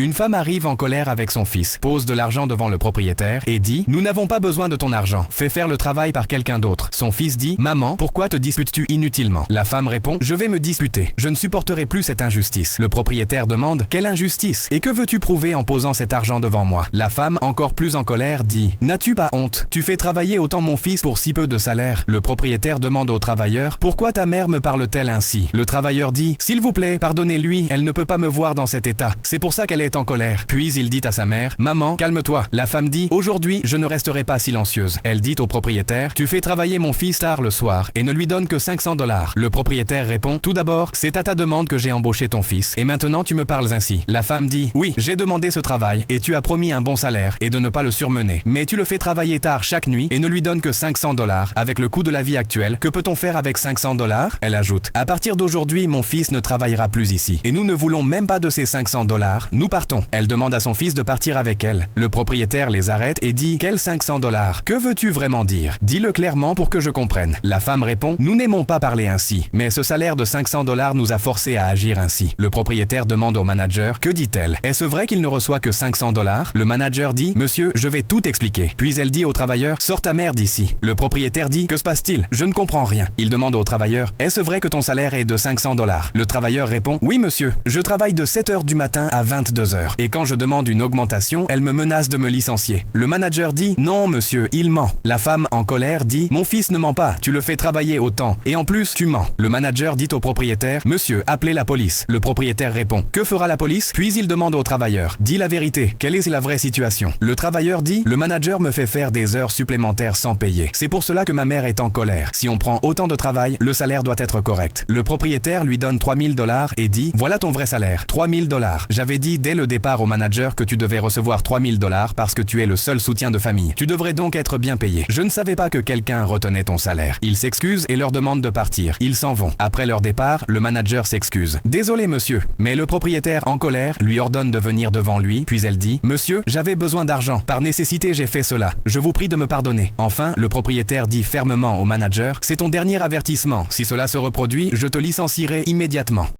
Une femme arrive en colère avec son fils, pose de l'argent devant le propriétaire et dit « Nous n'avons pas besoin de ton argent, fais faire le travail par quelqu'un d'autre ». Son fils dit « Maman, pourquoi te disputes-tu inutilement ?» La femme répond « Je vais me disputer, je ne supporterai plus cette injustice ». Le propriétaire demande « Quelle injustice? Et que veux-tu prouver en posant cet argent devant moi ?» La femme, encore plus en colère, dit « N'as-tu pas honte? Tu fais travailler autant mon fils pour si peu de salaire ». Le propriétaire demande au travailleur « Pourquoi ta mère me parle-t-elle ainsi ?» Le travailleur dit « S'il vous plaît, pardonnez-lui, elle ne peut pas me voir dans cet état. C'est pour ça qu'elle est en colère. » Puis il dit à sa mère « Maman, calme-toi. » La femme dit « Aujourd'hui, je ne resterai pas silencieuse. » Elle dit au propriétaire « Tu fais travailler mon fils tard le soir et ne lui donne que $500. » Le propriétaire répond « Tout d'abord, c'est à ta demande que j'ai embauché ton fils et maintenant tu me parles ainsi. » La femme dit « Oui, j'ai demandé ce travail et tu as promis un bon salaire et de ne pas le surmener. Mais tu le fais travailler tard chaque nuit et ne lui donnes que $500. Avec le coût de la vie actuelle, que peut-on faire avec $500 ? Elle ajoute « À partir d'aujourd'hui, mon fils ne travaillera plus ici et nous ne voulons même pas de ces $500. Nous partons. » Elle demande à son fils de partir avec elle. Le propriétaire les arrête et dit « Quels $500 ? Que veux-tu vraiment dire ? Dis-le clairement pour que je comprenne. » La femme répond « Nous n'aimons pas parler ainsi, mais ce salaire de $500 nous a forcés à agir ainsi. » Le propriétaire demande au manager « Que dit-elle ? Est-ce vrai qu'il ne reçoit que $500 ? » Le manager dit « Monsieur, je vais tout expliquer. » Puis elle dit au travailleur « Sors ta mère d'ici. » Le propriétaire dit « Que se passe-t-il ? Je ne comprends rien. » Il demande au travailleur « Est-ce vrai que ton salaire est de $500 ? » Le travailleur répond « Oui monsieur, je travaille de 7h du matin à 22h. Et quand je demande une augmentation, elle me menace de me licencier. » Le manager dit « Non monsieur, il ment. » La femme en colère dit « Mon fils ne ment pas, tu le fais travailler autant. Et en plus, tu mens. » Le manager dit au propriétaire « Monsieur, appelez la police. » Le propriétaire répond « Que fera la police ?» Puis il demande au travailleur « Dis la vérité, quelle est la vraie situation ?» Le travailleur dit « Le manager me fait faire des heures supplémentaires sans payer. C'est pour cela que ma mère est en colère. Si on prend autant de travail, le salaire doit être correct. » Le propriétaire lui donne $3000 et dit « Voilà ton vrai salaire, $3000. J'avais dit dès le départ au manager que tu devais recevoir $3000 parce que tu es le seul soutien de famille. Tu devrais donc être bien payé. Je ne savais pas que quelqu'un retenait ton salaire. » Il s'excuse et leur demande de partir. Ils s'en vont. Après leur départ, le manager s'excuse. « Désolé monsieur. » Mais le propriétaire en colère lui ordonne de venir devant lui, puis elle dit « Monsieur, j'avais besoin d'argent. Par nécessité, j'ai fait cela. Je vous prie de me pardonner. » Enfin, le propriétaire dit fermement au manager « C'est ton dernier avertissement. Si cela se reproduit, je te licencierai immédiatement. »